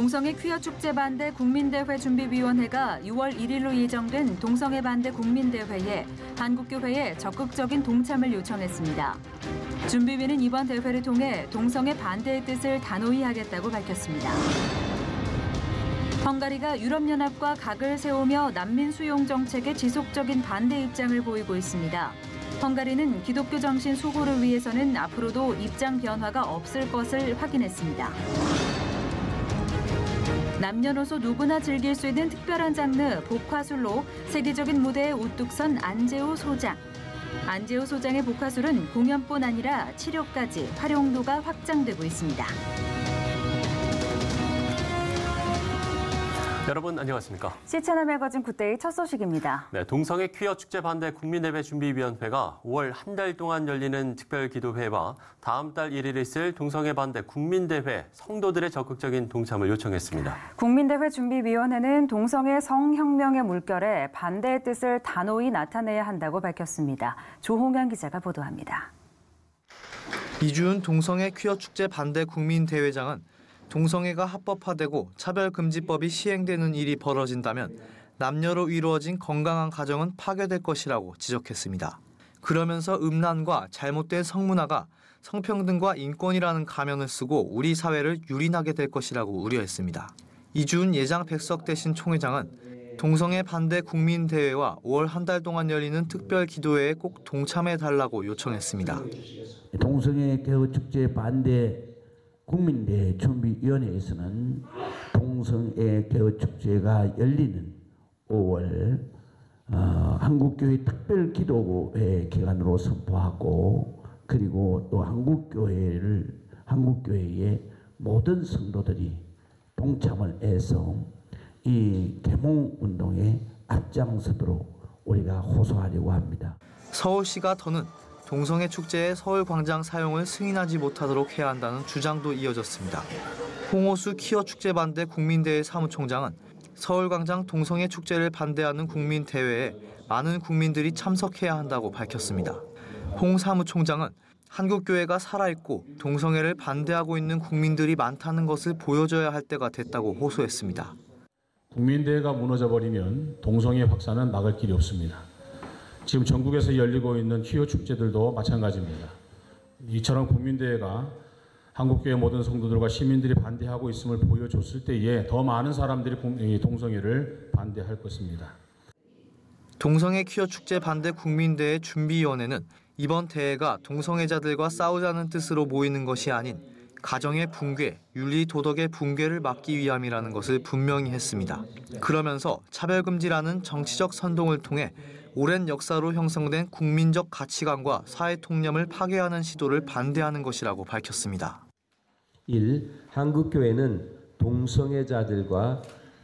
동성애 퀴어 축제 반대 국민대회 준비위원회가 6월 1일로 예정된 동성애 반대 국민대회에 한국교회에 적극적인 동참을 요청했습니다. 준비위는 이번 대회를 통해 동성애 반대의 뜻을 단호히 하겠다고 밝혔습니다. 헝가리가 유럽연합과 각을 세우며 난민 수용 정책에 지속적인 반대 입장을 보이고 있습니다. 헝가리는 기독교 정신 수호를 위해서는 앞으로도 입장 변화가 없을 것을 확인했습니다. 남녀노소 누구나 즐길 수 있는 특별한 장르 복화술로 세계적인 무대에 우뚝 선 안재우 소장. 안재우 소장의 복화술은 공연뿐 아니라 치료까지 활용도가 확장되고 있습니다. 여러분 안녕하십니까? 시채널 매거진 굿데이 첫 소식입니다. 네, 동성애 퀴어 축제 반대 국민대회 준비위원회가 5월 한 달 동안 열리는 특별기도회와 다음 달 1일에 있을 동성애 반대 국민대회 성도들의 적극적인 동참을 요청했습니다. 국민대회 준비위원회는 동성애 성혁명의 물결에 반대의 뜻을 단호히 나타내야 한다고 밝혔습니다. 조홍현 기자가 보도합니다. 이주은 동성애 퀴어 축제 반대 국민대회장은 동성애가 합법화되고 차별금지법이 시행되는 일이 벌어진다면 남녀로 이루어진 건강한 가정은 파괴될 것이라고 지적했습니다. 그러면서 음란과 잘못된 성문화가 성평등과 인권이라는 가면을 쓰고 우리 사회를 유린하게 될 것이라고 우려했습니다. 이주은 예장 백석대신 총회장은 동성애 반대 국민대회와 5월 한 달 동안 열리는 특별기도회에 꼭 동참해달라고 요청했습니다. 동성애 개헌축제 반대 국민대회 준비위원회에서는 동성애 개헌축제가 열리는 5월 한국교회 특별기도회 기간으로 선포하고 그리고 또 한국교회의 모든 성도들이 동참을 해서 이 계몽운동에 앞장서도록 우리가 호소하려고 합니다. 서울시가 더는 동성애 축제의 서울광장 사용을 승인하지 못하도록 해야 한다는 주장도 이어졌습니다. 홍호수 퀴어 축제 반대 국민대회 사무총장은 서울광장 동성애 축제를 반대하는 국민대회에 많은 국민들이 참석해야 한다고 밝혔습니다. 홍 사무총장은 한국교회가 살아있고 동성애를 반대하고 있는 국민들이 많다는 것을 보여줘야 할 때가 됐다고 호소했습니다. 국민대회가 무너져버리면 동성애 확산은 막을 길이 없습니다. 지금 전국에서 열리고 있는 퀴어 축제들도 마찬가지입니다. 이처럼 국민대회가 한국교회 모든 성도들과 시민들이 반대하고 있음을 보여줬을 때에 더 많은 사람들이 동성애를 반대할 것입니다. 동성애 퀴어 축제 반대 국민대회 준비위원회는 이번 대회가 동성애자들과 싸우자는 뜻으로 모이는 것이 아닌 가정의 붕괴, 윤리 도덕의 붕괴를 막기 위함이라는 것을 분명히 했습니다. 그러면서 차별금지라는 정치적 선동을 통해 오랜 역사로 형성된 국민적 가치관과 사회 통념을 파괴하는 시도를 반대하는 것이라고 밝혔습니다. 1. 한국교회는 동성애자들과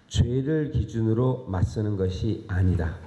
죄를 기준으로 맞서는 것이 아니다.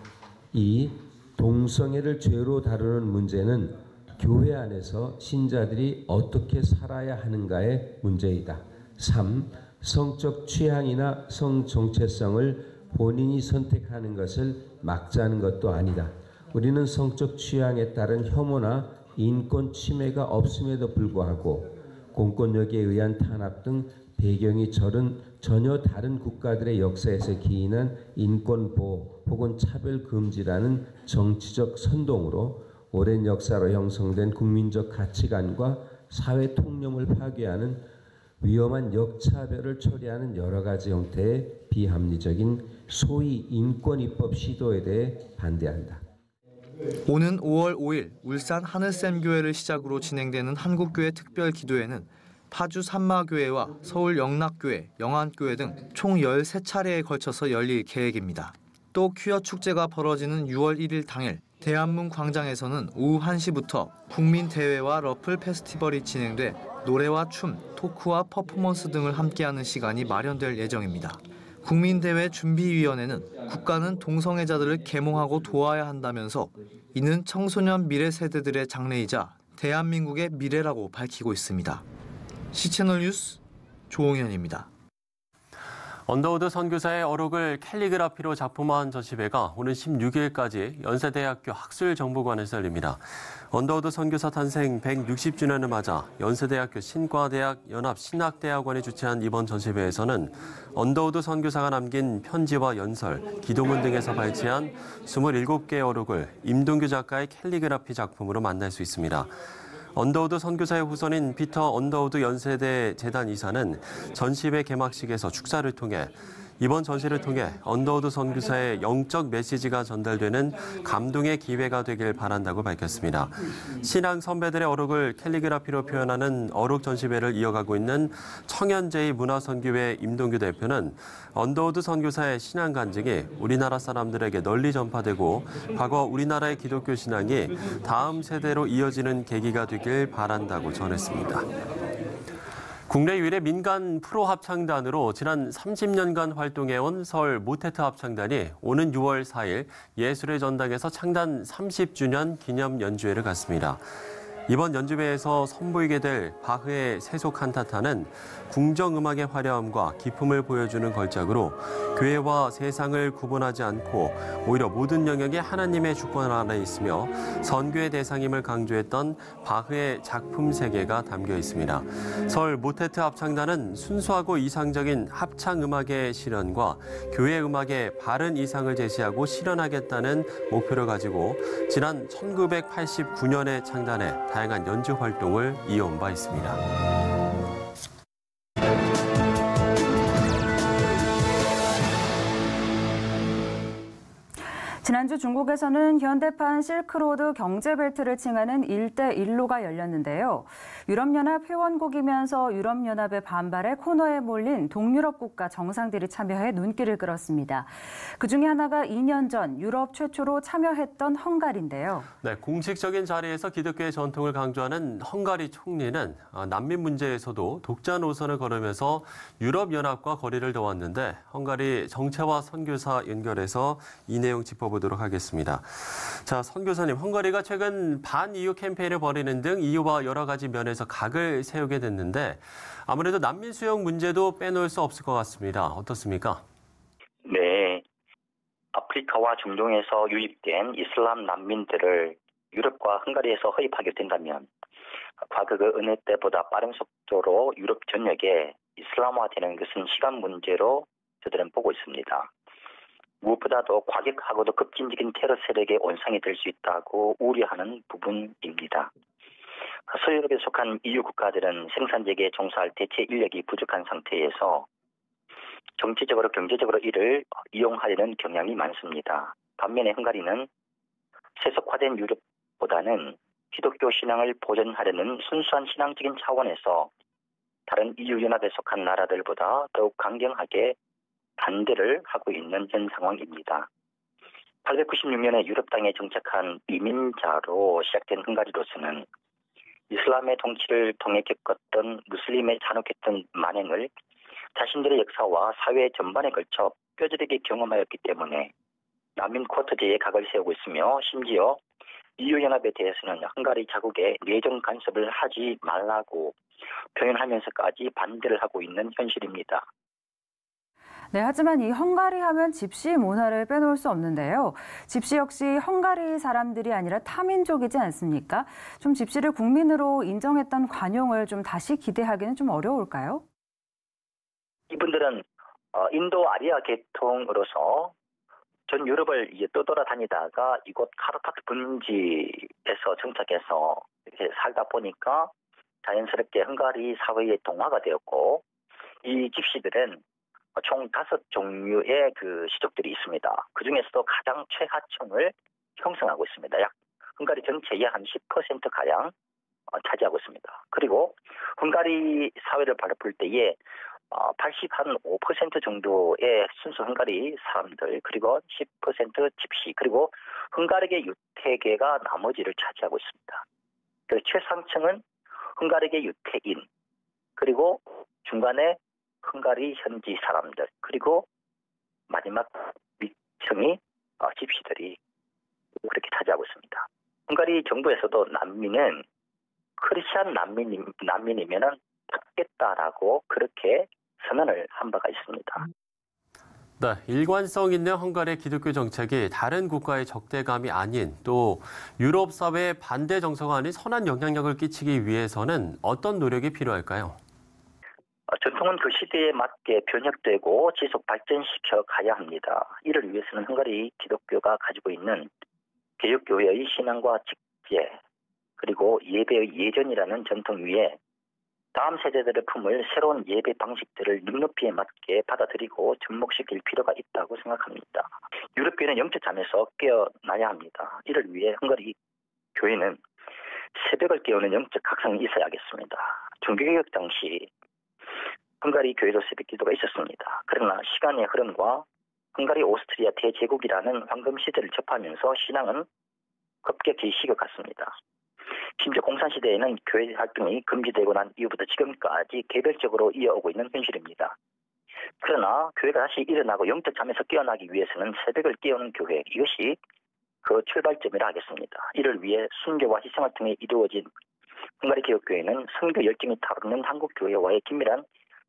2. 동성애를 죄로 다루는 문제는 교회 안에서 신자들이 어떻게 살아야 하는가의 문제이다. 3. 성적 취향이나 성 정체성을 본인이 선택하는 것을 막자는 것도 아니다. 우리는 성적 취향에 따른 혐오나 인권 침해가 없음에도 불구하고 공권력에 의한 탄압 등 배경이 전혀 다른 국가들의 역사에서 기인한 인권 보호 혹은 차별 금지라는 정치적 선동으로 오랜 역사로 형성된 국민적 가치관과 사회 통념을 파괴하는 위험한 역차별을 초래하는 여러 가지 형태의 비합리적인 소위 인권입법 시도에 대해 반대한다. 오는 5월 5일 울산 하늘샘교회를 시작으로 진행되는 한국교회 특별기도회는 파주 산마교회와 서울 영락교회, 영안교회 등 총 13차례에 걸쳐서 열릴 계획입니다. 또 퀴어 축제가 벌어지는 6월 1일 당일 대한문 광장에서는 오후 1시부터 국민대회와 러플 페스티벌이 진행돼 노래와 춤, 토크와 퍼포먼스 등을 함께하는 시간이 마련될 예정입니다. 국민대회 준비위원회는 국가는 동성애자들을 계몽하고 도와야 한다면서 이는 청소년 미래 세대들의 장래이자 대한민국의 미래라고 밝히고 있습니다. 시채널 뉴스 조홍현입니다. 언더우드 선교사의 어록을 캘리그라피로 작품화한 전시회가 오는 16일까지 연세대학교 학술정보관에서 열립니다. 언더우드 선교사 탄생 160주년을 맞아 연세대학교 신과대학 연합신학대학원이 주최한 이번 전시회에서는 언더우드 선교사가 남긴 편지와 연설, 기도문 등에서 발췌한 27개의 어록을 임동규 작가의 캘리그라피 작품으로 만날 수 있습니다. 언더우드 선교사의 후손인 피터 언더우드 연세대 재단 이사는 전시회 개막식에서 축사를 통해 이번 전시를 통해 언더우드 선교사의 영적 메시지가 전달되는 감동의 기회가 되길 바란다고 밝혔습니다. 신앙 선배들의 어록을 캘리그라피로 표현하는 어록 전시회를 이어가고 있는 청년제의 문화선교회 임동규 대표는 언더우드 선교사의 신앙 간증이 우리나라 사람들에게 널리 전파되고 과거 우리나라의 기독교 신앙이 다음 세대로 이어지는 계기가 되길 바란다고 전했습니다. 국내 유일의 민간 프로 합창단으로 지난 30년간 활동해온 서울 모테트 합창단이 오는 6월 4일 예술의 전당에서 창단 30주년 기념 연주회를 갖습니다. 이번 연주회에서 선보이게 될 바흐의 세속 칸타타는 궁정음악의 화려함과 기품을 보여주는 걸작으로 교회와 세상을 구분하지 않고 오히려 모든 영역에 하나님의 주권 아래 있으며 선교의 대상임을 강조했던 바흐의 작품 세계가 담겨 있습니다. 서울 모테트 합창단은 순수하고 이상적인 합창음악의 실현과 교회 음악의 바른 이상을 제시하고 실현하겠다는 목표를 가지고 지난 1989년에 창단해 다양한 연주 활동을 이어온 바 있습니다. 지난주 중국에서는 현대판 실크로드 경제벨트를 칭하는 일대일로가 열렸는데요. 유럽연합 회원국이면서 유럽연합의 반발에 코너에 몰린 동유럽 국가 정상들이 참여해 눈길을 끌었습니다. 그중에 하나가 2년 전 유럽 최초로 참여했던 헝가리인데요. 네, 공식적인 자리에서 기독교의 전통을 강조하는 헝가리 총리는 난민 문제에서도 독자 노선을 걸으면서 유럽연합과 거리를 둬왔는데 헝가리 정체와 선교사 연결해서 이 내용 짚어보도록 하겠습니다. 자, 선교사님, 헝가리가 최근 반EU 캠페인을 벌이는 등 EU와 여러 가지 면에서 각을 세우게 됐는데 아무래도 난민 수용 문제도 빼놓을 수 없을 것 같습니다. 어떻습니까? 네. 아프리카와 중동에서 유입된 이슬람 난민들을 유럽과 헝가리에서 허입하게 된다면 과거 그 어느 때보다 빠른 속도로 유럽 전역에 이슬람화되는 것은 시간 문제로 저들은 보고 있습니다. 무엇보다도 과격하고도 급진적인 테러 세력의 온상이 될 수 있다고 우려하는 부분입니다. 서유럽에 속한 EU 국가들은 생산직에 종사할 대체 인력이 부족한 상태에서 정치적으로 경제적으로 이를 이용하려는 경향이 많습니다. 반면에 헝가리는 세속화된 유럽보다는 기독교 신앙을 보존하려는 순수한 신앙적인 차원에서 다른 EU 연합에 속한 나라들보다 더욱 강경하게 반대를 하고 있는 현 상황입니다. 896년에 유럽 땅에 정착한 이민자로 시작된 헝가리로서는 이슬람의 통치를 통해 겪었던 무슬림의 잔혹했던 만행을 자신들의 역사와 사회 전반에 걸쳐 뼈저리게 경험하였기 때문에 난민 쿼터제에 각을 세우고 있으며 심지어 EU-연합에 대해서는 헝가리 자국에 내정 간섭을 하지 말라고 표현하면서까지 반대를 하고 있는 현실입니다. 네, 하지만 이 헝가리 하면 집시 문화를 빼놓을 수 없는데요. 집시 역시 헝가리 사람들이 아니라 타민족이지 않습니까? 좀 집시를 국민으로 인정했던 관용을 좀 다시 기대하기는 좀 어려울까요? 이분들은 인도 아리아 계통으로서 전 유럽을 이제 떠돌아다니다가 이곳 카르파트 분지에서 정착해서 이렇게 살다 보니까 자연스럽게 헝가리 사회의 동화가 되었고 이 집시들은 총 5종류의 그 시족들이 있습니다. 그 중에서도 가장 최하층을 형성하고 있습니다. 약 헝가리 전체의 한 10% 가량 차지하고 있습니다. 그리고 헝가리 사회를 바라볼 때에 85% 정도의 순수 헝가리 사람들 그리고 10% 집시 그리고 헝가리계 유태계가 나머지를 차지하고 있습니다. 그 최상층은 헝가리계 유태인 그리고 중간에 헝가리 현지 사람들 그리고 마지막 위층이 집시들이 그렇게 차지하고 있습니다. 헝가리 정부에서도 난민은 크리스찬 난민이면은 받겠다라고 그렇게 선언을 한 바가 있습니다. 네, 일관성 있는 헝가리의 기독교 정책이 다른 국가의 적대감이 아닌 또 유럽 사회의 반대 정서가 아닌 선한 영향력을 끼치기 위해서는 어떤 노력이 필요할까요? 전통은 그 시대에 맞게 변혁되고 지속 발전시켜 가야 합니다. 이를 위해서는 헝가리 기독교가 가지고 있는 개혁교회의 신앙과 직제 그리고 예배의 예전이라는 전통 위에 다음 세대들의 품을 새로운 예배 방식들을 눈높이에 맞게 받아들이고 접목시킬 필요가 있다고 생각합니다. 유럽교회는 영적 잠에서 깨어나야 합니다. 이를 위해 헝가리 교회는 새벽을 깨우는 영적 각성이 있어야겠습니다. 종교개혁 당시 헝가리 교회도 새벽 기도가 있었습니다. 그러나 시간의 흐름과 헝가리 오스트리아 대제국이라는 황금 시대를 접하면서 신앙은 급격히 식어갔습니다. 심지어 공산시대에는 교회 활동이 금지되고 난 이후부터 지금까지 개별적으로 이어오고 있는 현실입니다. 그러나 교회가 다시 일어나고 영적 잠에서 깨어나기 위해서는 새벽을 깨우는 교회, 이것이 그 출발점이라 하겠습니다. 이를 위해 순교와 희생을 통해 이루어진 헝가리 개혁교회는 선교 열정이 타오르는 한국 교회와의 긴밀한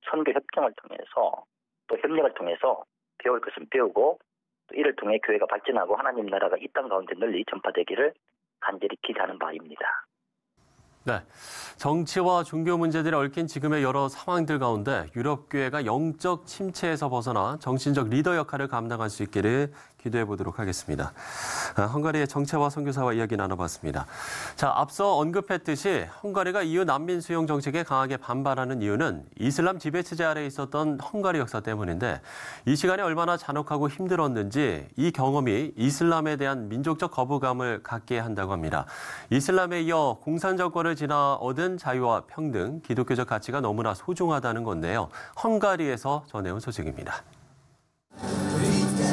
선교 협정을 통해서 또 협력을 통해서 배울 것은 배우고 또 이를 통해 교회가 발전하고 하나님 나라가 이 땅 가운데 널리 전파되기를 간절히 기대하는 바입니다. 네, 정치와 종교 문제들이 얽힌 지금의 여러 상황들 가운데 유럽교회가 영적 침체에서 벗어나 정신적 리더 역할을 감당할 수 있기를 기도해 보도록 하겠습니다. 헝가리의 정체와 선교사와 이야기 나눠봤습니다. 자, 앞서 언급했듯이 헝가리가 EU 난민 수용 정책에 강하게 반발하는 이유는 이슬람 지배체제 아래에 있었던 헝가리 역사 때문인데 이 시간이 얼마나 잔혹하고 힘들었는지 이 경험이 이슬람에 대한 민족적 거부감을 갖게 한다고 합니다. 이슬람에 이어 공산 정권을 지나 얻은 자유와 평등, 기독교적 가치가 너무나 소중하다는 건데요. 헝가리에서 전해온 소식입니다.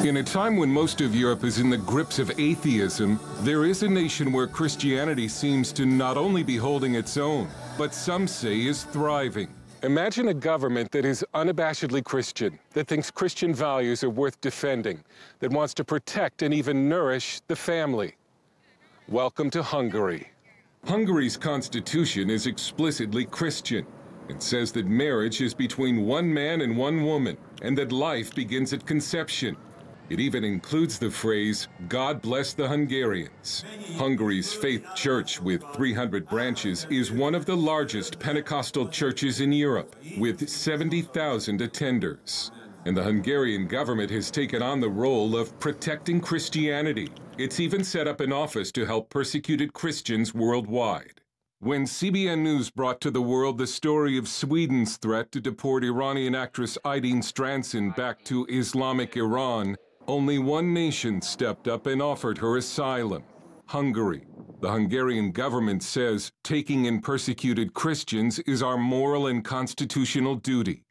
In a time when most of Europe is in the grips of atheism, there is a nation where Christianity seems to not only be holding its own, but some say is thriving. Imagine a government that is unabashedly Christian, that thinks Christian values are worth defending, that wants to protect and even nourish the family. Welcome to Hungary. Hungary's constitution is explicitly Christian. It says that marriage is between one man and one woman, and that life begins at conception. It even includes the phrase, God bless the Hungarians. Hungary's faith church, with 300 branches, is one of the largest Pentecostal churches in Europe, with 70,000 attenders. And the Hungarian government has taken on the role of protecting Christianity. It's even set up an office to help persecuted Christians worldwide. When CBN News brought to the world the story of Sweden's threat to deport Iranian actress Aydin Stranson back to Islamic Iran, only one nation stepped up and offered her asylum: Hungary. The Hungarian government says taking in persecuted Christians is our moral and constitutional duty.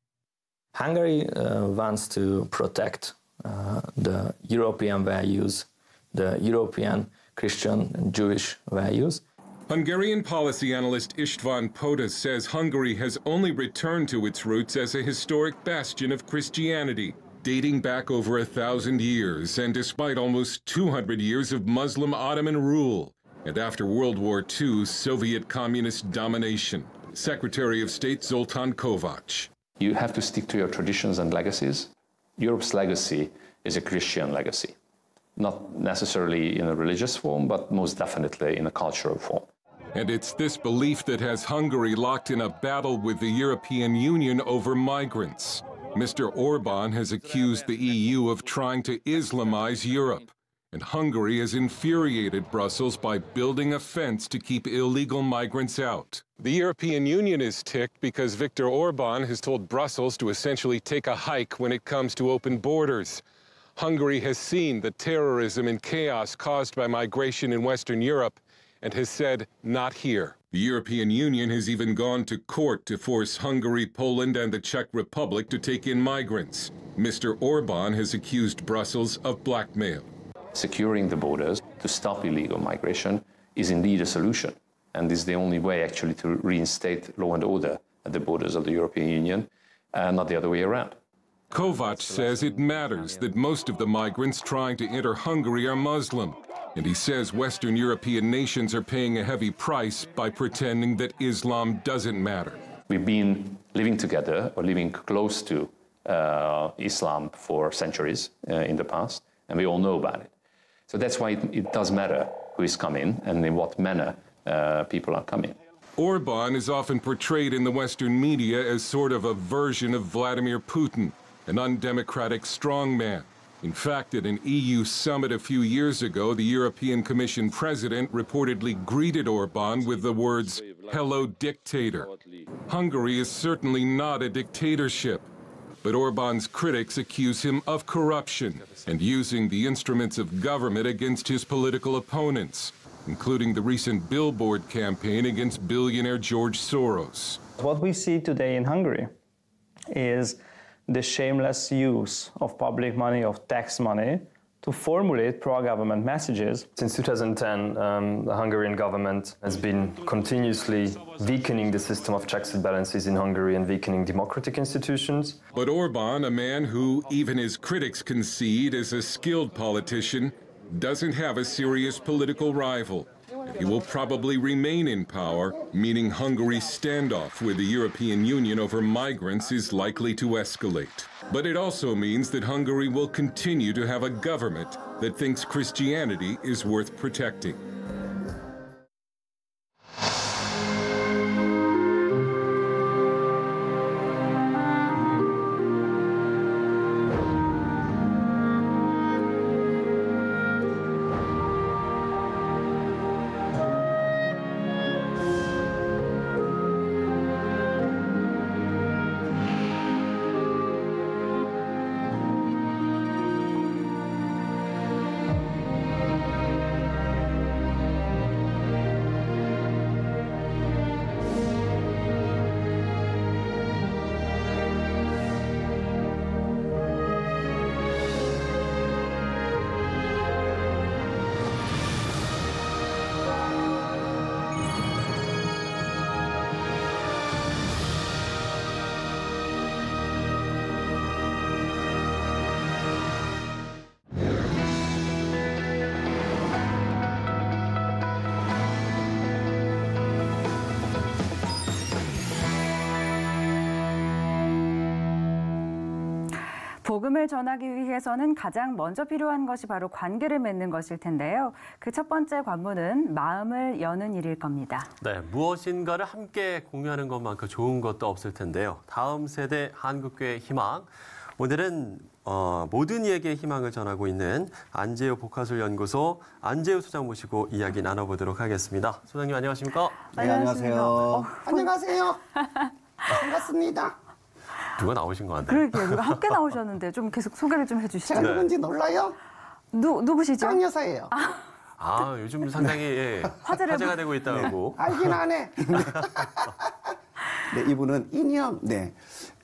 Hungary wants to protect the European values, the European Christian and Jewish values. Hungarian policy analyst István Podas says Hungary has only returned to its roots as a historic bastion of Christianity, dating back over 1,000 years, and despite almost 200 years of Muslim Ottoman rule, and after World War II Soviet communist domination. Secretary of State Zoltán Kovács. You have to stick to your traditions and legacies. Europe's legacy is a Christian legacy, not necessarily in a religious form, but most definitely in a cultural form. And it's this belief that has Hungary locked in a battle with the European Union over migrants. Mr. Orbán has accused the EU of trying to Islamize Europe, and Hungary has infuriated Brussels by building a fence to keep illegal migrants out. The European Union is ticked because Viktor Orbán has told Brussels to essentially take a hike when it comes to open borders. Hungary has seen the terrorism and chaos caused by migration in Western Europe and has said, not here. The European Union has even gone to court to force Hungary, Poland, and the Czech Republic to take in migrants. Mr. Orbán has accused Brussels of blackmail. Securing the borders to stop illegal migration is indeed a solution, and is the only way actually to reinstate law and order at the borders of the European Union, not the other way around. Kovács says it matters that most of the migrants trying to enter Hungary are Muslim, and he says Western European nations are paying a heavy price by pretending that Islam doesn't matter. We've been living together or living close to Islam for centuries in the past, and we all know about it. So that's why it does matter who is coming and in what manner people are coming. Orban is often portrayed in the Western media as sort of a version of Vladimir Putin, an undemocratic strongman. In fact, at an EU summit a few years ago, the European Commission president reportedly greeted Orban with the words, "Hello, dictator." Hungary is certainly not a dictatorship, but Orban's critics accuse him of corruption and using the instruments of government against his political opponents, including the recent billboard campaign against billionaire George Soros. What we see today in Hungary is the shameless use of public money, of tax money, to formulate pro-government messages. Since 2010, the Hungarian government has been continuously weakening the system of checks and balances in Hungary and weakening democratic institutions. But Orban, a man who even his critics concede is a skilled politician, doesn't have a serious political rival. He will probably remain in power, meaning Hungary's standoff with the European Union over migrants is likely to escalate. But it also means that Hungary will continue to have a government that thinks Christianity is worth protecting. 복음을 전하기 위해서는 가장 먼저 필요한 것이 바로 관계를 맺는 것일 텐데요. 그 첫 번째 관문은 마음을 여는 일일 겁니다. 네, 무엇인가를 함께 공유하는 것만큼 좋은 것도 없을 텐데요. 다음 세대 한국교회 희망. 오늘은 모든 이에게 희망을 전하고 있는 안재우 복화술연구소 안재우 소장 모시고 이야기 나눠보도록 하겠습니다. 소장님 안녕하십니까? 네, 안녕하세요. 안녕하세요. 반갑습니다. 누가 나오신 것 같네요. 그러게요. 누가 함께 나오셨는데 좀 계속 소개를 좀 해주시죠. 제가 누군지 몰라요? 누구시죠? 짱 여사예요. 요즘 상당히 화제가 되고 있다고. 네, 알긴 하네. 네, 이분은 인형,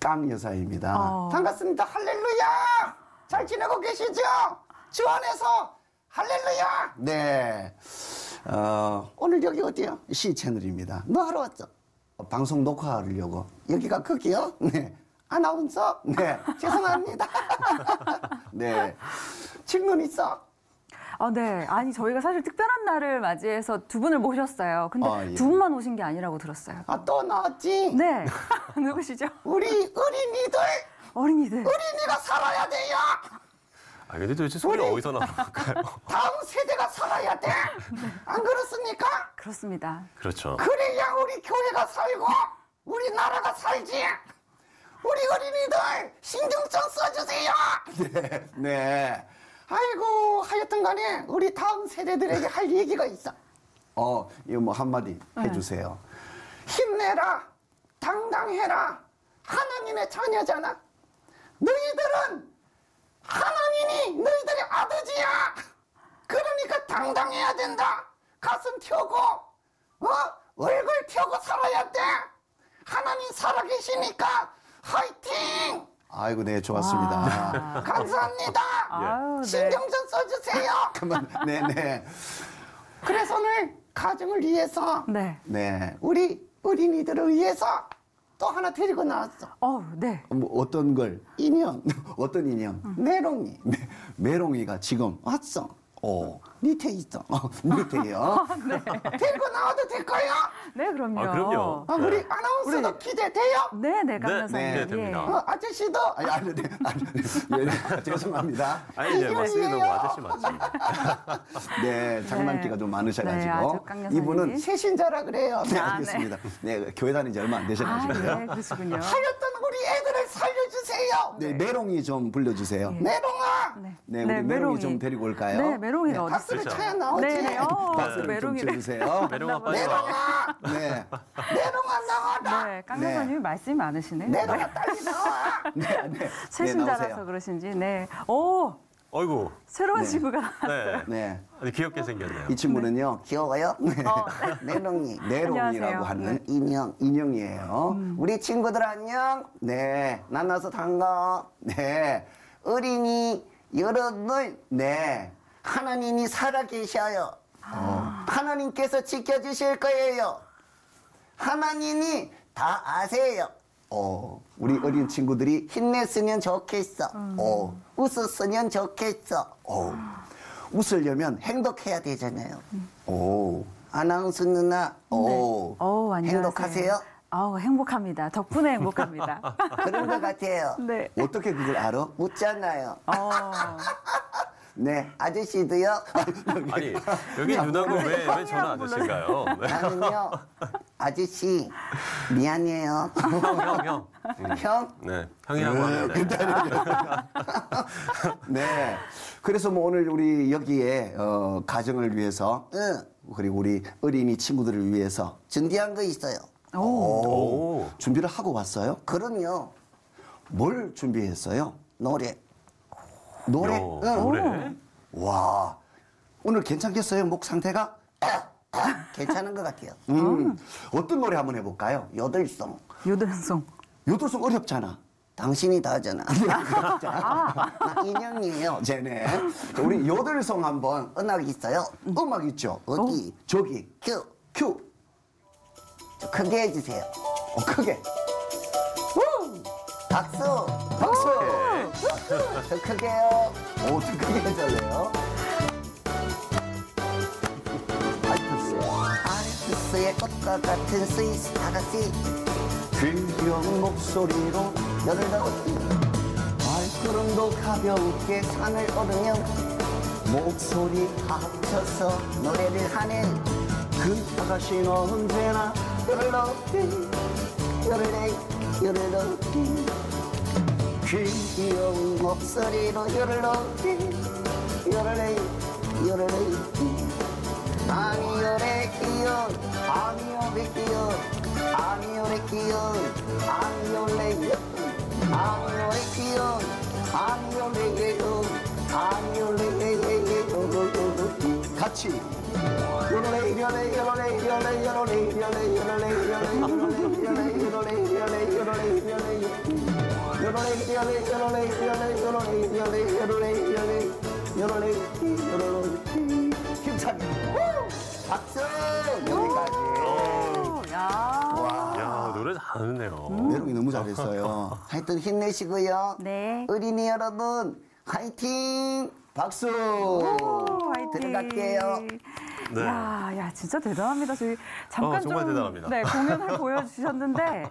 깡 여사입니다. 반갑습니다. 할렐루야! 잘 지내고 계시죠? 주 안에서 할렐루야! 네. 오늘 여기 어디요? C 채널입니다. 뭐 하러 왔죠? 방송 녹화하려고. 여기가 거기요? 네. 아나운서? 네. 죄송합니다. 네. 질문 있어? 네. 아니, 저희가 사실 특별한 날을 맞이해서 두 분을 모셨어요. 근데 예. 두 분만 오신 게 아니라고 들었어요. 또 나왔지? 네. 누구시죠? 우리 어린이들! 어린이가 살아야 돼요! 근데 도대체 소리 어디서 나올까요? 다음 세대가 살아야 돼! 안 그렇습니까? 그렇습니다. 그렇죠. 그래야 우리 교회가 살고, 우리 나라가 살지! 우리 어린이들 신경 좀 써주세요! 네. 아이고, 하여튼 간에 우리 다음 세대들에게 할 얘기가 있어. 이거 뭐 한마디 해주세요. 힘내라, 당당해라, 하나님의 자녀잖아. 너희들은 하나님이 너희들의 아버지야. 그러니까 당당해야 된다. 가슴 펴고, 얼굴 펴고 살아야 돼. 하나님 살아계시니까 화이팅! 아이고, 네, 좋았습니다. 감사합니다. 신경 좀 써주세요. 그만, 네네. 그래서 오늘 가정을 위해서, 우리 어린이들을 위해서 또 하나 데리고 나왔어. 네. 뭐 어떤 걸? 인형. 어떤 인형? 메롱이. 메롱이가 지금 왔어. 밑에 있어. 밑에요. 네. 데리고 나와도 될까요? 네, 그럼요. 아, 그럼요. 우리 아나운서도 기대돼요? 네, 네, 강변사님. 네, 됩니다. 아저씨도? 죄송합니다. 아니, 이제 맞습니다. 뭐 아저씨 맞지. 네, 장난기가 좀 많으셔가지고. 네, 아주 강변사님. 이분은 세신자라 그래요. 네, 알겠습니다. 네, 교회 다닌 지 얼마 안 되셔가지고요. 네, 그러시군요. 하였던 우리 애들을 살려주세요. 네, 메롱이 좀 불러주세요. 메롱아! 네, 우리 메롱이 좀 데리고 올까요? 네, 메롱이가 어디 박수를 쳐야 나오지. 네, 박수를 좀 쳐주세요. 메롱아, 빨리 메롱아! 와. 네, 메롱아 나와라. 네, 강변사님이 말씀이 많으시네요. 메롱아 빨리 나와. 네, 최신자라서 나오세요. 그러신지. 네. 오, 어이구. 새로운 친구가 나왔어요. 네. 아주 귀엽게 생겼네요. 이 친구는요, 귀여워요? 내롱이라고 안녕하세요. 하는 인형이에요. 우리 친구들 안녕. 네, 만나서 반가워. 네, 어린이 여러분, 네, 하나님이 살아계셔요. 하나님께서 지켜주실 거예요. 하나님이 다 아세요. 우리 어린 친구들이 힘냈으면 좋겠어. 웃었으면 좋겠어. 웃으려면 행복해야 되잖아요. 아나운서 누나, 안녕하세요. 행복하세요? 행복합니다. 덕분에 행복합니다. 그런 것 같아요. 네. 어떻게 그걸 알아? 웃잖아요. 네, 아저씨도요. 아니, 여기 누나고 왜 전화 아저씨인가요? 네. 나는요, 아저씨, 미안해요. 형. 형? 네, 형이라고 하면 돼. 네. 그래서 뭐 오늘 우리 여기에 가정을 위해서, 그리고 우리 어린이 친구들을 위해서 준비한 거 있어요. 준비를 하고 왔어요? 그럼요. 뭘 준비했어요? 노래. 노래? 노래? 와, 오늘 괜찮겠어요? 목 상태가? 괜찮은 것 같아요. 어떤 노래 한번 해볼까요? 여덟송. 요들송. 요들송 어렵잖아. 당신이 다 하잖아. 나 인형이에요, 쟤네. 우리 여덟송 한번 음악 있어요? 음악 있죠? 어디? 저기. 큐. 크게 해주세요. 크게. 박수. 더 크게요. 더 크게 해줄래요? 알프스의 꽃과 같은 스위스 아가씨, 귀여운 목소리로 열을 넣었지. 발걸음도 가볍게 산을 오르며 목소리 합쳐서 노래를 하네. 그 아가씨는 언제나 열을 넣었지. 열을 넣었지. 귀여운 목소리로 열을 넣기. 열을 아니 열에 끼어 아니 열에 끼어 아니 열에 끼어 아니 열에 끼어 아니 열에 끼어 아니 열에 같이 힘차게 박수. 여기까지. 야, 노래 잘하네요. 메롱이 너무 잘했어요. 하여튼 힘내시고요. 네. 어린이 여러분 화이팅. 박수. 화이팅. 들어갈게요. 네. 야, 진짜 대단합니다. 저희 잠깐 정말 좀 대단합니다. 네, 공연을 보여주셨는데,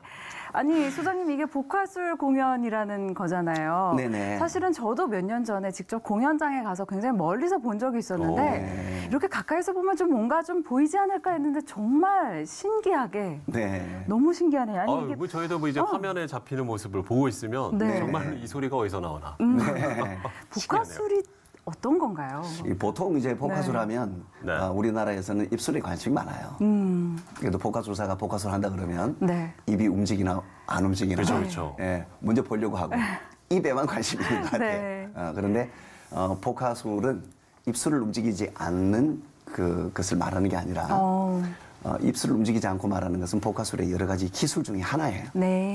아니 소장님 이게 보컬술 공연이라는 거잖아요. 네네. 사실은 저도 몇 년 전에 직접 공연장에 가서 굉장히 멀리서 본 적이 있었는데 이렇게 가까이서 보면 좀 뭔가 좀 보이지 않을까 했는데 정말 신기하게 너무 신기하네요. 아니, 이게 뭐 저희도 뭐 이제 화면에 잡히는 모습을 보고 있으면 네. 정말 이 소리가 어디서 나오나. 보컬술이 어떤 건가요? 보통 이제 보컬술 하면 우리나라에서는 입술에 관심이 많아요. 그래도 보컬술사가 보컬술 한다 그러면 입이 움직이나 안 움직이나 그렇죠. 예, 먼저 보려고 하고 입에만 관심이 있는 것 같아요. 그런데 보컬술은 입술을 움직이지 않는 그것을 말하는 게 아니라 입술을 움직이지 않고 말하는 것은 보컬술의 여러 가지 기술 중에 하나예요.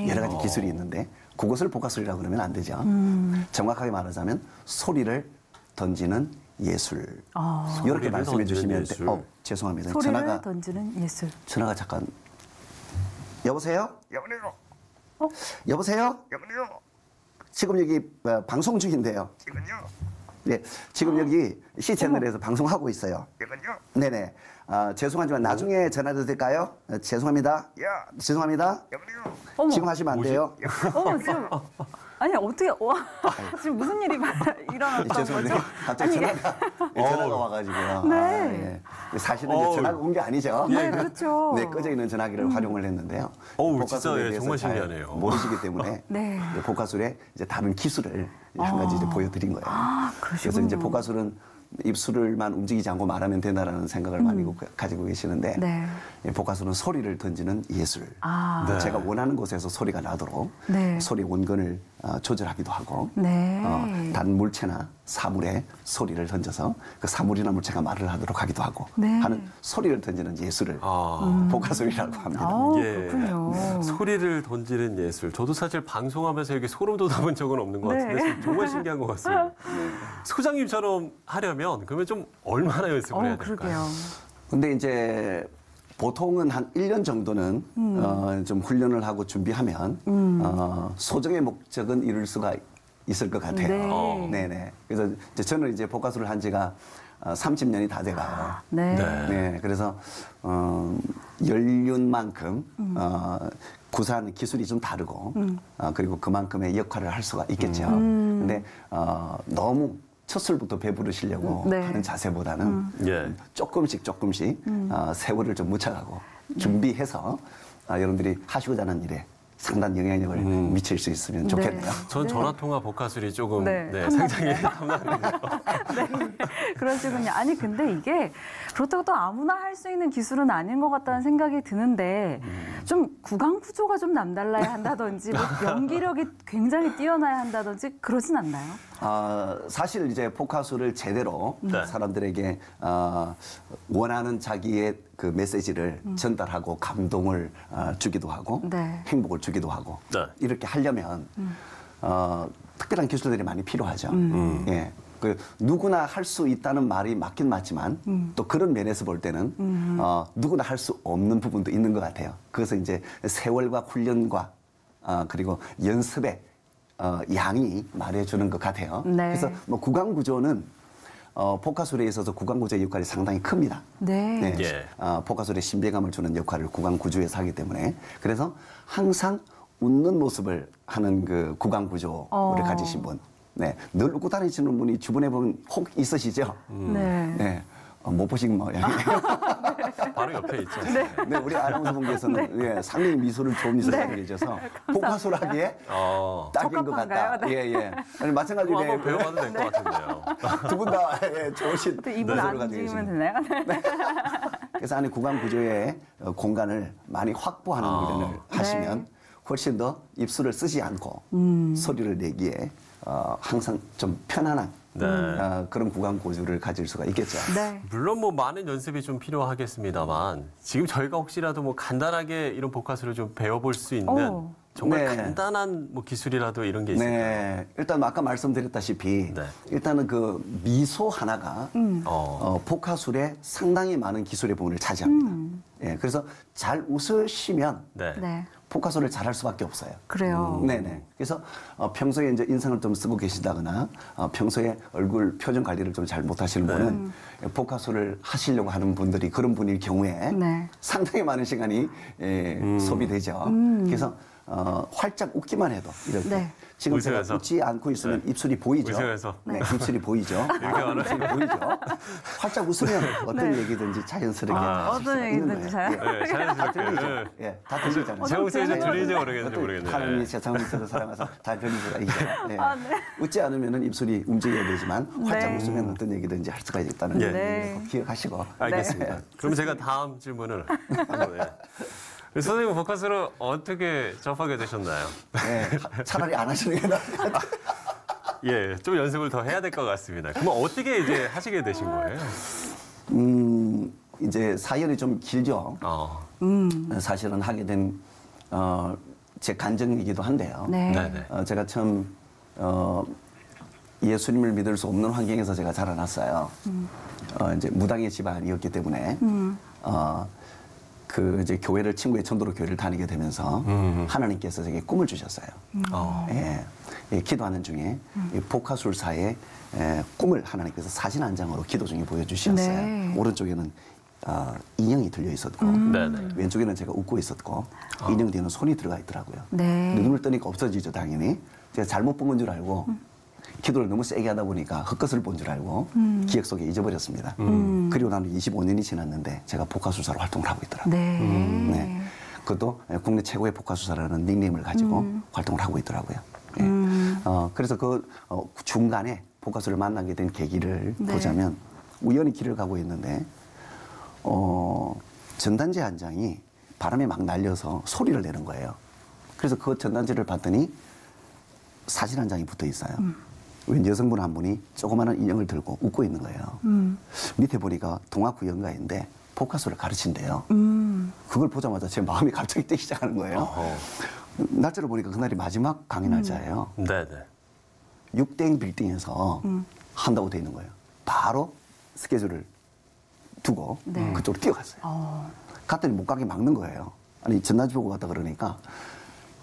여러 가지 기술이 있는데 그것을 보컬술이라고 그러면 안 되죠. 정확하게 말하자면 소리를 던지는 예술. 이렇게 말씀해 주시면 죄송합니다. 소리를 전화가 던지는 예술. 전화가 잠깐. 여보세요? 여보세요? 지금 여기 방송 중인데요. 네, 지금 여기 C 채널에서 방송하고 있어요. 네네. 죄송하지만 나중에 전화도 될까요? 죄송합니다. 죄송합니다. 지금 하시면 안 돼요. 지금. 아니 어떻게 지금 무슨 일이 일어났던 죄송합니다. 거죠? 갑자기 전화가 와가지고요. 네. 사실은 이제 전화가 온 게 아니죠. 네, 그렇죠. 네, 꺼져 있는 전화기를 활용을 했는데요. 진짜 정말 신기하네요. 모르시기 때문에 네. 복화술의 이제 다른 기술을 한 가지 이제 보여드린 거예요. 그래서 이제 복화술은 입술을만 움직이지 않고 말하면 된다라는 생각을 많이 가지고 계시는데 네. 복화술은 소리를 던지는 예술. 제가 원하는 곳에서 소리가 나도록 소리 원근을 조절하기도 하고 다른 물체나 사물에 소리를 던져서 그 사물이나 물체가 말을 하도록 하기도 하고 하는 소리를 던지는 예술을 복화술이라고 합니다. 그렇군요. 소리를 던지는 예술. 저도 사실 방송하면서 이렇게 소름 돋아본 적은 없는 것 같은데 정말 신기한 것 같습니다. 소장님처럼 하려면 그러면 좀 얼마나 연습을 해야 될까요? 근데 이제 보통은 한 1년 정도는 좀 훈련을 하고 준비하면 소정의 목적은 이룰 수가 있을 것 같아요. 네네. 그래서 이제 저는 이제 복화술을 한 지가 30년이 다 돼가요. 네. 그래서 연륜만큼 구사하는 기술이 좀 다르고 그리고 그만큼의 역할을 할 수가 있겠죠. 근데 너무 첫 술부터 배부르시려고 하는 자세보다는 조금씩 세월을 좀 묻혀가고 준비해서 여러분들이 하시고자 하는 일에 상당한 영향력을 미칠 수 있으면 좋겠네요. 전 전화통화 복화술이 조금 상당히 탐나는데요. 그러시군요. 아니 근데 이게 그렇다고 또 아무나 할 수 있는 기술은 아닌 것 같다는 생각이 드는데 좀 구강 구조가 좀 남달라야 한다든지 뭐 연기력이 굉장히 뛰어나야 한다든지 그러진 않나요? 사실 이제 복화술을 제대로 사람들에게 원하는 자기의 그 메시지를 전달하고 감동을 주기도 하고 행복을 주기도 하고 이렇게 하려면 특별한 기술들이 많이 필요하죠. 예. 그 누구나 할 수 있다는 말이 맞긴 맞지만 또 그런 면에서 볼 때는 누구나 할 수 없는 부분도 있는 것 같아요. 그것은 이제 세월과 훈련과 그리고 연습의 양이 말해주는 것 같아요. 그래서 뭐 구강 구조는 복화술에 있어서 구강 구조의 역할이 상당히 큽니다. 복화술에 신비감을 주는 역할을 구강 구조에서 하기 때문에 그래서 항상 웃는 모습을 하는 그 구강 구조를 가지신 분, 늘 웃고 다니시는 분이 주변에 보면 혹 있으시죠? 못 보신 모양이에요. 바로 옆에 있죠. 네, 우리 아나운서 분께서는 상당히 미소를 좋은 미소를 하고 계셔서 복화술 하기에 딱인 것 같다. 아니, 마찬가지로 한번 배워봐도 될 것 같은데요. 두 분 다 좋으신 이분 안 움직이면 되나요? 그래서 안에 구강 구조의 공간을 많이 확보하는 훈련을 하시면 훨씬 더 입술을 쓰지 않고 소리를 내기에 항상 좀 편안한 그런 구강 구조를 가질 수가 있겠죠. 물론 뭐 많은 연습이 좀 필요하겠습니다만 지금 저희가 혹시라도 뭐 간단하게 이런 복화술을 좀 배워볼 수 있는 정말 간단한 뭐 기술이라도 이런 게 있을까요? 일단 아까 말씀드렸다시피 일단은 그 미소 하나가 복화술에 상당히 많은 기술의 부분을 차지합니다. 그래서 잘 웃으시면 복화술을 잘할 수밖에 없어요. 그래요. 그래서 평소에 이제 인상을 좀 쓰고 계신다거나 평소에 얼굴 표정 관리를 좀 잘 못하시는 분은 복화술을 하시려고 하는 분들이 그런 분일 경우에 상당히 많은 시간이 소비되죠. 그래서 활짝 웃기만 해도 이렇게 지금 제가 웃지 않고 있으면 입술이 보이죠. 입술이 보이죠. 입술이 보이죠. 활짝 웃으면 어떤 얘기든지 자연스럽게 어떤 얘기든지 자연스럽게 다 들리잖아요. 제 목소리 좀 들리는지 모르겠네요. 하나님이 세상을 사랑해서 다 들릴 수가 있죠. 웃지 않으면 입술이 움직여야 되지만 활짝 웃으면 어떤 얘기든지 할 수가 있다는 걸 기억하시고. 알겠습니다. 그럼 제가 다음 질문을 한번 선생님 복화술을 어떻게 접하게 되셨나요? 차라리 안 하시는 게 나을 것 같아요. 좀 연습을 더 해야 될 것 같습니다. 그럼 어떻게 이제 하시게 되신 거예요? 이제 사연이 좀 길죠. 사실은 하게 된 제 간증이기도 한데요. 제가 처음 예수님을 믿을 수 없는 환경에서 제가 자라났어요. 이제 무당의 집안이었기 때문에 그 이제 친구의 전도로 교회를 다니게 되면서 하나님께서 제게 꿈을 주셨어요. 기도하는 중에 이 복화술사의 꿈을 하나님께서 사진 한 장으로 기도 중에 보여주셨어요. 네. 오른쪽에는 인형이 들려 있었고 왼쪽에는 제가 웃고 있었고 인형 뒤에는 손이 들어가 있더라고요. 네. 눈을 뜨니까 없어지죠, 당연히. 제가 잘못 본 건 줄 알고 기도를 너무 세게 하다 보니까 헛것을 본 줄 알고 기억 속에 잊어버렸습니다. 그리고 나는 25년이 지났는데 제가 복화술사로 활동을 하고 있더라고요. 네. 그것도 국내 최고의 복화술사라는 닉네임을 가지고 활동을 하고 있더라고요. 네. 그래서 그 중간에 복화술을 만나게 된 계기를 보자면 우연히 길을 가고 있는데 전단지 한 장이 바람에 막 날려서 소리를 내는 거예요. 그래서 그 전단지를 봤더니 사진 한 장이 붙어 있어요. 웬 여성분 한 분이 조그마한 인형을 들고 웃고 있는 거예요. 밑에 보니까 동학구연가인데 복화술을 가르친대요. 그걸 보자마자 제 마음이 갑자기 뛰기 시작하는 거예요. 날짜를 보니까 그날이 마지막 강의 날짜예요. 6땡 빌딩에서 한다고 돼 있는 거예요. 바로 스케줄을 두고 그쪽으로 뛰어갔어요. 갔더니 못 가게 막는 거예요. 아니 전단지 보고 갔다 그러니까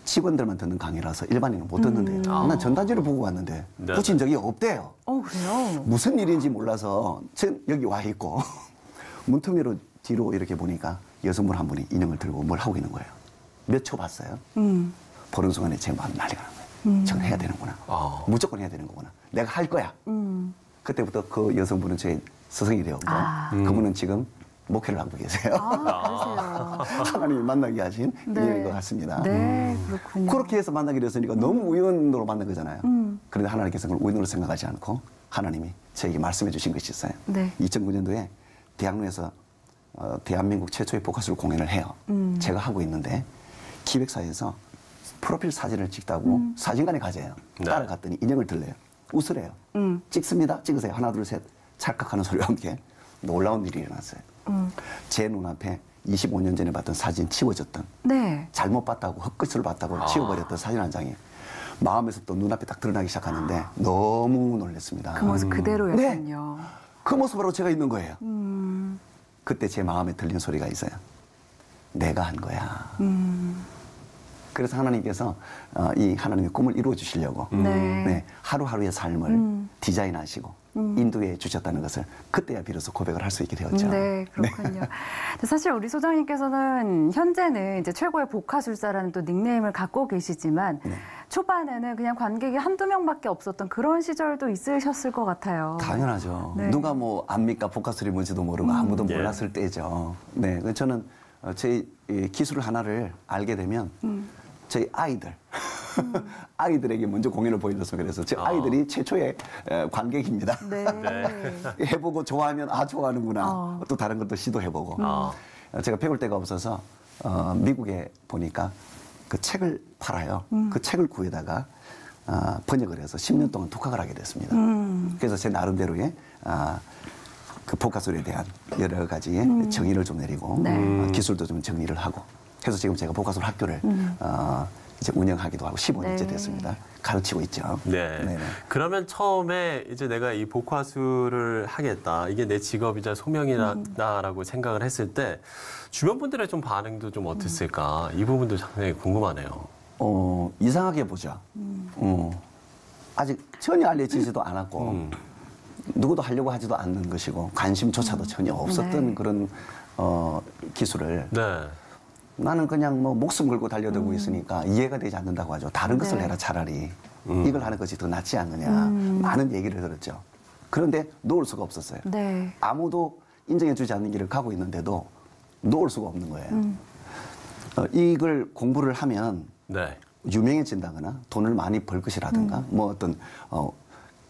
직원들만 듣는 강의라서 일반인은 못 듣는데요. 난 전단지를 보고 왔는데 붙인 적이 없대요. 그래요? 무슨 일인지 몰라서 여기 와 있고 문틈으로 뒤로 이렇게 보니까 여성분 한 분이 인형을 들고 뭘 하고 있는 거예요. 몇 초 봤어요. 보는 순간에 제 마음 난리가 난 거예요. 저는 해야 되는구나. 무조건 해야 되는 거구나. 내가 할 거야. 그때부터 그 여성분은 제 스승이 되었고 그분은 지금 목회를 하고 계세요. 하나님이 만나게 하신 인연인 것 같습니다. 네, 그렇군요. 그렇게 해서 만나게 됐으니까 너무 우연으로 만난 거잖아요. 그런데 하나님께서 그걸 우연으로 생각하지 않고 하나님이 저에게 말씀해 주신 것이 있어요. 2009년도에 대학로에서 대한민국 최초의 복화술 공연을 해요. 제가 하고 있는데 기획사에서 프로필 사진을 찍다고 사진관에 가재요. 따라갔더니 인형을 들래요. 웃으래요. 찍습니다. 찍으세요. 하나 둘 셋 찰칵하는 소리와 함께 놀라운 일이 일어났어요. 제 눈앞에 25년 전에 봤던 사진 치워졌던 잘못 봤다고 헛것을 봤다고 치워버렸던 사진 한 장이 마음에서 또 눈앞에 딱 드러나기 시작하는데 너무 놀랐습니다. 그 모습 그대로였군요. 그 모습으로 제가 있는 거예요. 그때 제 마음에 들린 소리가 있어요. 내가 한 거야. 그래서 하나님께서 이 하나님의 꿈을 이루어 주시려고 하루하루의 삶을 디자인하시고 인도해 주셨다는 것을 그때야 비로소 고백을 할 수 있게 되었죠. 네, 그렇군요. 사실 우리 소장님께서는 현재는 이제 최고의 복화술사라는 또 닉네임을 갖고 계시지만 초반에는 그냥 관객이 한두 명밖에 없었던 그런 시절도 있으셨을 것 같아요. 당연하죠. 누가 뭐 압니까? 복화술이 뭔지도 모르고 아무도 몰랐을 때죠. 네, 저는 제 기술 하나를 알게 되면 저희 아이들 아이들에게 먼저 공연을 보여줘서 그래서 제 아이들이 최초의 관객입니다. 해보고 좋아하면 좋아하는구나. 또 다른 것도 시도해보고. 제가 배울 데가 없어서 미국에 보니까 그 책을 팔아요. 그 책을 구해다가 번역을 해서 10년 동안 독학을 하게 됐습니다. 그래서 제 나름대로의 그 복화술에 대한 여러 가지의 정의를 좀 내리고 기술도 좀 정리를 하고 해서 지금 제가 복화술 학교를 이제 운영하기도 하고 15년째 됐습니다. 가르치고 있죠. 네네. 그러면 처음에 이제 내가 이 복화술을 하겠다. 이게 내 직업이자 소명이다라고 생각을 했을 때 주변 분들의 좀 반응도 좀 어땠을까? 이 부분도 상당히 궁금하네요. 이상하게 보죠. 아직 전혀 알려지지도 않았고 누구도 하려고 하지도 않는 것이고 관심조차도 전혀 없었던 그런 기술을 나는 그냥 뭐 목숨 걸고 달려들고 있으니까 이해가 되지 않는다고 하죠. 다른 것을 해라 차라리. 이걸 하는 것이 더 낫지 않느냐. 많은 얘기를 들었죠. 그런데 놓을 수가 없었어요. 아무도 인정해주지 않는 길을 가고 있는데도 놓을 수가 없는 거예요. 이걸 공부를 하면 유명해진다거나 돈을 많이 벌 것이라든가 뭐 어떤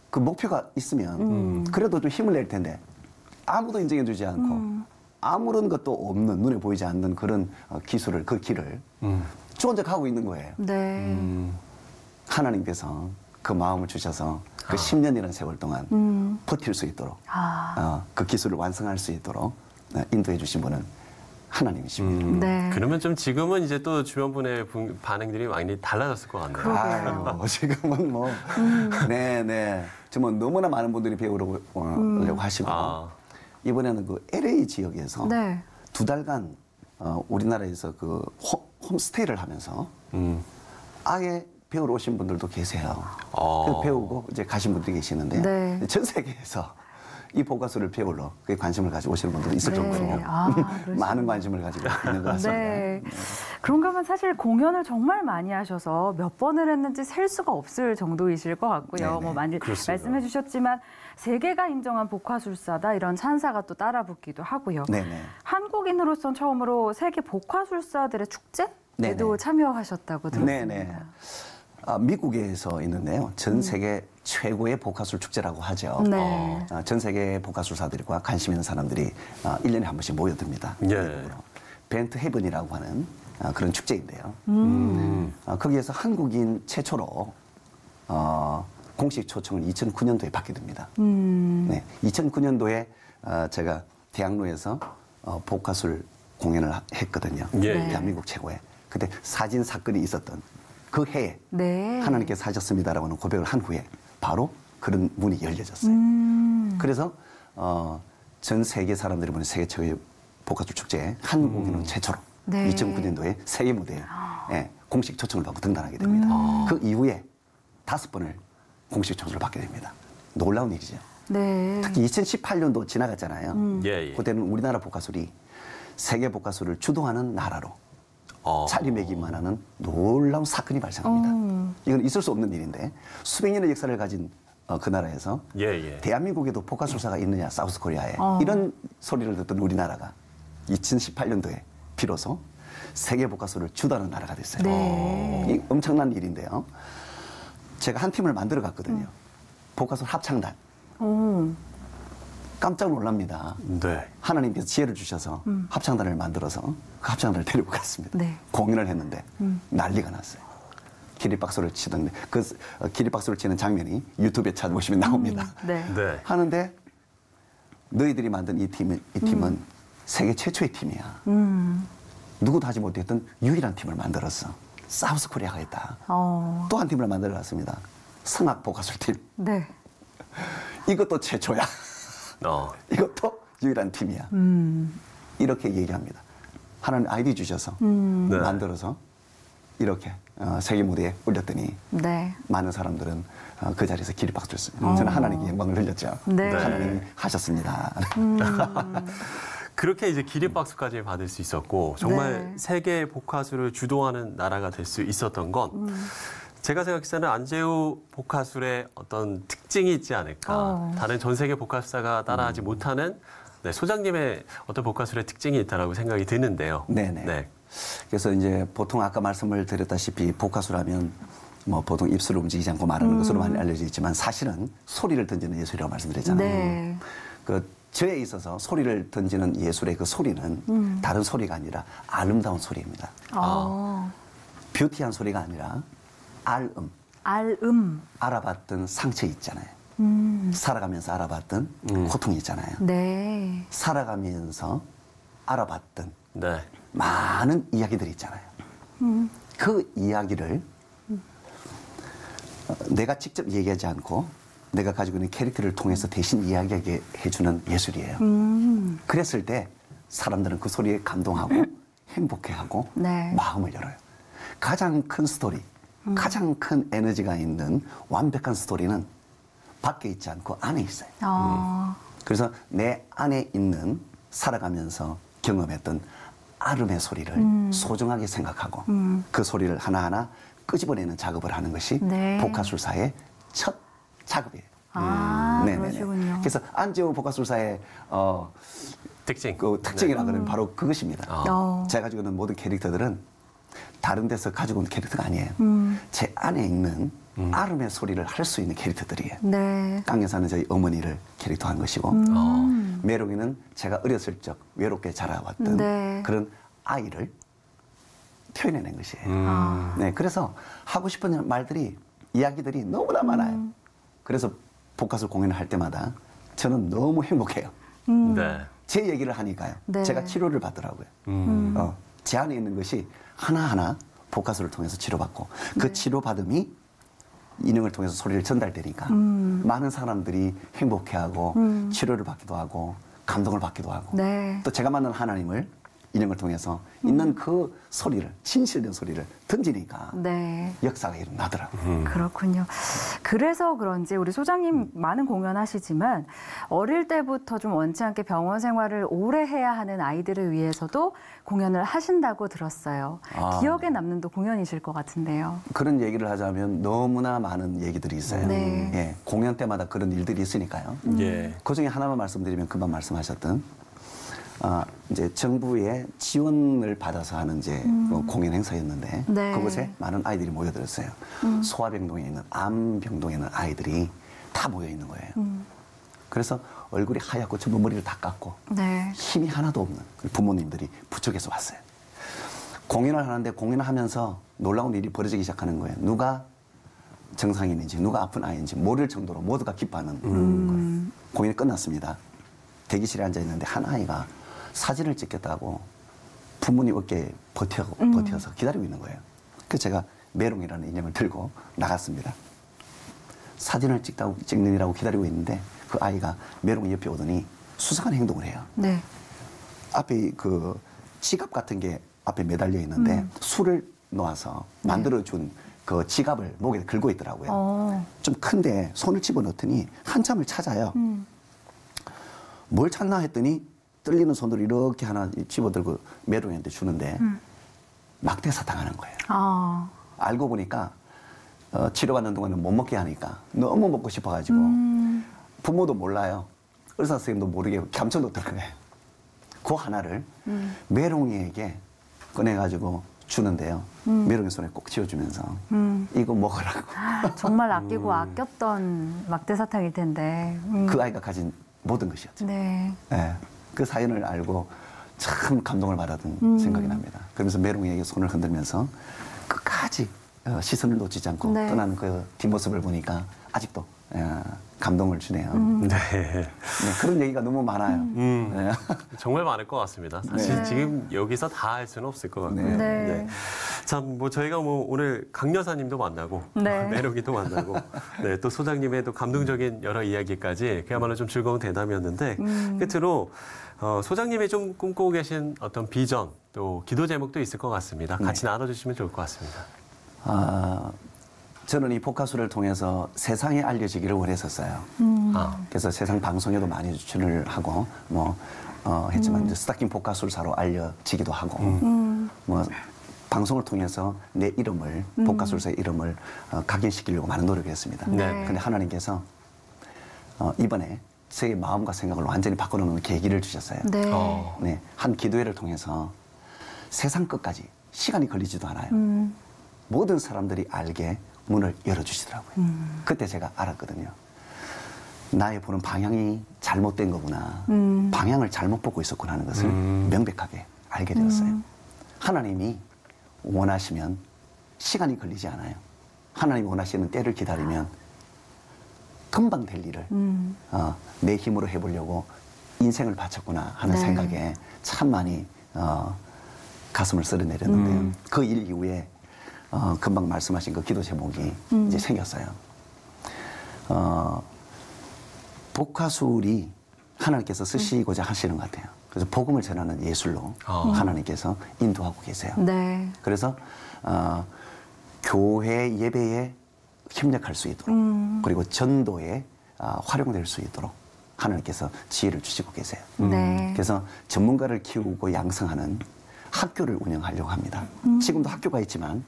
그 목표가 있으면 그래도 좀 힘을 낼 텐데 아무도 인정해주지 않고 아무런 것도 없는 눈에 보이지 않는 그런 기술을 그 길을 저 혼자 가고 있는 거예요. 하나님께서 그 마음을 주셔서 그 10년이라는 세월 동안 버틸 수 있도록 그 기술을 완성할 수 있도록 인도해 주신 분은 하나님이십니다. 그러면 좀 지금은 이제 또 주변 분의 반응들이 많이 달라졌을 것 같네요. 지금은 뭐 정말 너무나 많은 분들이 배우려고 하시고 이번에는 그 LA 지역에서 2달간 우리나라에서 그 홈스테이를 하면서 아예 배우러 오신 분들도 계세요. 배우고 이제 가신 분들이 계시는데 네. 전 세계에서 이 복화술을 배우러 관심을 가지고 오시는 분들이 있을 네. 정도로 많은 관심을 가지고 있는 것 같습니다. 네. 그런가 하면 사실 공연을 정말 많이 하셔서 몇 번을 했는지 셀 수가 없을 정도이실 것 같고요. 네네. 뭐 많이 그렇습니다. 말씀해 주셨지만 세계가 인정한 복화술사다 이런 찬사가 또 따라붙기도 하고요. 네네. 한국인으로선 처음으로 세계 복화술사들의 축제에도 네네. 참여하셨다고 들었습니다. 네네. 미국에서 있는데요. 전 세계 최고의 복화술 축제라고 하죠. 네. 전 세계 복화술사들과 관심 있는 사람들이 1년에 한 번씩 모여듭니다. 예. 벤트 헤븐이라고 하는 그런 축제인데요. 거기에서 한국인 최초로 공식 초청을 2009년도에 받게 됩니다. 네, 2009년도에 제가 대학로에서 복화술 공연을 했거든요. 예. 대한민국 최고의. 그때 사진 사건이 있었던 그 해에 네. 하나님께서 하셨습니다라고 하는 고백을 한 후에 바로 그런 문이 열려졌어요. 그래서 전 세계 사람들이 보는 세계 최고의 복화술 축제에 한국인은 최초로 네. 2009년도에 세계 무대에 공식 초청을 받고 등단하게 됩니다. 그 이후에 5번을 공식 초청을 받게 됩니다. 놀라운 일이죠. 네. 특히 2018년도 지나갔잖아요. 예. 그때는 우리나라 복화술이 세계 복화술을 주도하는 나라로 자리매김만 하는 놀라운 사건이 발생합니다. 이건 있을 수 없는 일인데 수백 년의 역사를 가진 그 나라에서 대한민국에도 복화술사가 있느냐 사우스 코리아에 이런 소리를 듣던 우리나라가 2018년도에 비로소 세계 복화술을 주도하는 나라가 됐어요. 네. 이 엄청난 일인데요. 제가 한 팀을 만들어 갔거든요. 복화술 합창단. 깜짝 놀랍니다. 네. 하나님께서 지혜를 주셔서 합창단을 만들어서 그 합창단을 데리고 갔습니다. 네. 공연을 했는데 난리가 났어요. 기립박수를 치던데 그 기립박수를 치는 장면이 유튜브에 찾아보시면 나옵니다. 네. 네. 하는데 너희들이 만든 이 팀은 세계 최초의 팀이야. 누구도 하지 못했던 유일한 팀을 만들었어. 사우스 코리아가 있다. 또 한 팀을 만들어 갔습니다. 성악 복화술 팀. 네. 이것도 최초야. 이것도 유일한 팀이야. 이렇게 얘기합니다. 하나님 아이디 주셔서 만들어서 이렇게 세계 무대에 올렸더니 네. 많은 사람들은 그 자리에서 기립박수를 쳤어요. 저는 하나님께 영광을 흘렸죠. 네. 하나님이 하셨습니다. 그렇게 이제 기립박수까지 받을 수 있었고 정말 네. 세계 복화술을 주도하는 나라가 될 수 있었던 건 제가 생각해서는 안재우 복화술의 어떤 특징이 있지 않을까. 다른 전 세계 복화술사가 따라하지 못하는 소장님의 어떤 복화술의 특징이 있다라고 생각이 드는데요. 네네. 네. 그래서 이제 보통 아까 말씀을 드렸다시피 복화술하면 뭐 보통 입술을 움직이지 않고 말하는 것으로 많이 알려져 있지만 사실은 소리를 던지는 예술이라고 말씀드렸잖아요. 네. 그 저에 있어서 소리를 던지는 예술의 그 소리는 다른 소리가 아니라 아름다운 소리입니다. 뷰티한 소리가 아니라 알음. 알음. 알아봤던 상처 있잖아요. 살아가면서 알아봤던 고통이 있잖아요. 네. 살아가면서 알아봤던 네. 많은 이야기들이 있잖아요. 그 이야기를 내가 직접 얘기하지 않고 내가 가지고 있는 캐릭터를 통해서 대신 이야기하게 해주는 예술이에요. 그랬을 때 사람들은 그 소리에 감동하고 행복해하고 네. 마음을 열어요. 가장 큰 스토리, 가장 큰 에너지가 있는 완벽한 스토리는 밖에 있지 않고 안에 있어요. 그래서 내 안에 있는 살아가면서 경험했던 아름의 소리를 소중하게 생각하고 그 소리를 하나하나 끄집어내는 작업을 하는 것이 네. 복화술사의 첫 작업이에요. 그러시군요. 그래서 안재우 복화술사의 특징. 그 특징이라 그러면 바로 그것입니다. 제가 가지고 있는 모든 캐릭터들은 다른 데서 가지고 온 캐릭터가 아니에요. 제 안에 있는 아름의 소리를 할 수 있는 캐릭터들이에요. 네. 땅에 사는 저희 어머니를 캐릭터한 것이고 메롱이는 제가 어렸을 적 외롭게 자라왔던 네. 그런 아이를 표현해낸 것이에요. 네, 그래서 하고 싶은 말들이 이야기들이 너무나 많아요. 그래서 복화술 공연을 할 때마다 저는 너무 행복해요. 네. 제 얘기를 하니까요. 네. 제가 치료를 받더라고요. 제 안에 있는 것이 하나하나 복화술을 통해서 치료받고 그 치료받음이 인형을 통해서 소리를 전달되니까 많은 사람들이 행복해하고 치료를 받기도 하고 감동을 받기도 하고 네. 또 제가 만난 하나님을 인형을 통해서 있는 그 소리를, 진실된 소리를 던지니까 네. 역사가 일어나더라고요. 그렇군요. 그래서 그런지 우리 소장님 많은 공연하시지만 어릴 때부터 좀 원치 않게 병원 생활을 오래 해야 하는 아이들을 위해서도 공연을 하신다고 들었어요. 기억에 남는 또 공연이실 것 같은데요. 그런 얘기를 하자면 너무나 많은 얘기들이 있어요. 네. 예, 공연 때마다 그런 일들이 있으니까요. 예. 그중에 하나만 말씀드리면 금방 말씀하셨던 이제 정부의 지원을 받아서 하는 이제 공연 행사였는데 네. 그곳에 많은 아이들이 모여들었어요. 소아병동에 있는 암병동에 있는 아이들이 다 모여 있는 거예요. 그래서 얼굴이 하얗고 전부 머리를 다 깎고 네. 힘이 하나도 없는 부모님들이 부쩍에서 왔어요. 공연을 하는데 공연을 하면서 놀라운 일이 벌어지기 시작하는 거예요. 누가 정상인인지 누가 아픈 아이인지 모를 정도로 모두가 기뻐하는 거예요. 공연이 끝났습니다. 대기실에 앉아 있는데 한 아이가 사진을 찍겠다고 부모님 어깨에 버텨서 기다리고 있는 거예요. 그래서 제가 메롱이라는 인형을 들고 나갔습니다. 사진을 찍느라고 기다리고 있는데 그 아이가 메롱이 옆에 오더니 수상한 행동을 해요. 네. 앞에 그 지갑 같은 게 앞에 매달려 있는데 술을 놓아서 만들어준 그 지갑을 목에 걸고 있더라고요. 좀 큰데 손을 집어넣더니 한참을 찾아요. 뭘 찾나 했더니 떨리는 손으로 이렇게 하나 집어들고 메롱이한테 주는데 막대사 당하는 거예요. 알고 보니까 치료받는 동안은 못 먹게 하니까 너무 먹고 싶어가지고 부모도 몰라요. 의사 선생님도 모르게 감춰놓던 거예요. 그 하나를 메롱이에게 꺼내가지고 주는데요. 메롱이 손에 꼭 쥐어주면서 이거 먹으라고. 정말 아끼고 아꼈던 막대사탕일 텐데. 그 아이가 가진 모든 것이었죠. 네. 네. 그 사연을 알고 참 감동을 받았던 생각이 납니다. 그러면서 메롱이에게 손을 흔들면서 끝까지 시선을 놓치지 않고 네. 떠나는 그 뒷모습을 보니까 아직도 감동을 주네요. 네. 네, 그런 얘기가 너무 많아요. 네. 정말 많을 것 같습니다. 사실 네. 지금 여기서 다 할 수는 없을 것 같고요. 네. 네. 참, 저희가 오늘 강 여사님도 만나고, 네. 메롱이도 만나고, 네, 또 소장님의 또 감동적인 여러 이야기까지 그야말로 좀 즐거운 대담이었는데, 끝으로 소장님이 좀 꿈꾸고 계신 어떤 비전, 또 기도 제목도 있을 것 같습니다. 같이 나눠주시면 좋을 것 같습니다. 저는 이 복화술을 통해서 세상에 알려지기를 원했었어요. 그래서 세상 방송에도 많이 출연을 하고 했지만 이제 스타킹 복화술사로 알려지기도 하고 방송을 통해서 내 이름을 복화술사의 이름을 각인시키려고 많은 노력을 했습니다. 그런데 하나님께서 이번에 제 마음과 생각을 완전히 바꿔놓는 계기를 주셨어요. 네, 한 기도회를 통해서 세상 끝까지 시간이 걸리지도 않아요. 모든 사람들이 알게 문을 열어주시더라고요. 그때 제가 알았거든요. 나의 보는 방향이 잘못된 거구나. 방향을 잘못 보고 있었구나 하는 것을 명백하게 알게 되었어요. 하나님이 원하시면 시간이 걸리지 않아요. 하나님이 원하시는 때를 기다리면 금방 될 일을 내 힘으로 해보려고 인생을 바쳤구나 하는 생각에 참 많이 가슴을 쓸어내렸는데요. 그 일 이후에 금방 말씀하신 그 기도 제목이 이제 생겼어요. 복화술이 하나님께서 쓰시고자 하시는 것 같아요. 그래서 복음을 전하는 예술로 하나님께서 인도하고 계세요. 네. 그래서 교회 예배에 협력할 수 있도록 그리고 전도에 활용될 수 있도록 하나님께서 지혜를 주시고 계세요. 네. 그래서 전문가를 키우고 양성하는 학교를 운영하려고 합니다. 지금도 학교가 있지만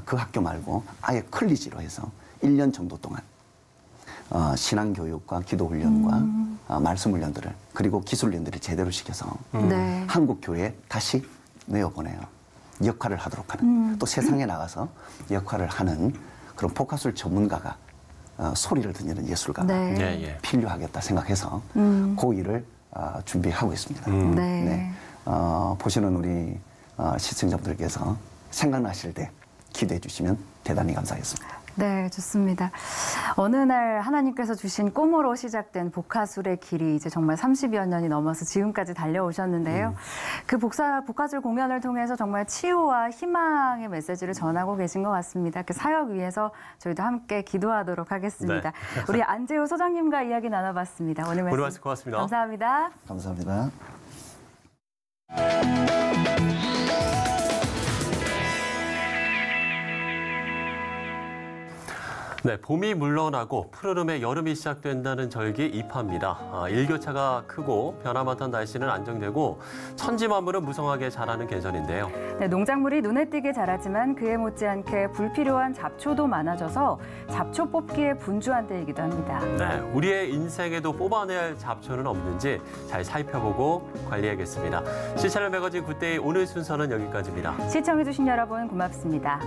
그 학교 말고 아예 컬리지로 해서 1년 정도 동안 신앙교육과 기도훈련과 말씀훈련들을 그리고 기술훈련들을 제대로 시켜서 한국 교회에 다시 내어보내요. 역할을 하도록 하는 또 세상에 나가서 역할을 하는 그런 복화술 전문가가 소리를 듣는 예술가가 필요하겠다 생각해서 그 일을 준비하고 있습니다. 네. 보시는 우리 시청자분들께서 생각나실 때 기대해 주시면 대단히 감사하겠습니다. 네, 좋습니다. 어느 날 하나님께서 주신 꿈으로 시작된 복화술의 길이 이제 정말 30여 년이 넘어서 지금까지 달려오셨는데요. 그 복화술 공연을 통해서 정말 치유와 희망의 메시지를 전하고 계신 것 같습니다. 그 사역 위해서 저희도 함께 기도하도록 하겠습니다. 네. 우리 안재우 소장님과 이야기 나눠봤습니다. 오늘 말씀 고맙습니다. 감사합니다. 감사합니다. 네, 봄이 물러나고 푸르름의 여름이 시작된다는 절기 입하입니다. 일교차가 크고 변화만한 날씨는 안정되고 천지만물은 무성하게 자라는 계절인데요. 네, 농작물이 눈에 띄게 자라지만 그에 못지않게 불필요한 잡초도 많아져서 잡초 뽑기에 분주한 때이기도 합니다. 네, 우리의 인생에도 뽑아내야 할 잡초는 없는지 잘 살펴보고 관리해야겠습니다. 시찰 매거진 굿데이 오늘 순서는 여기까지입니다. 시청해주신 여러분 고맙습니다.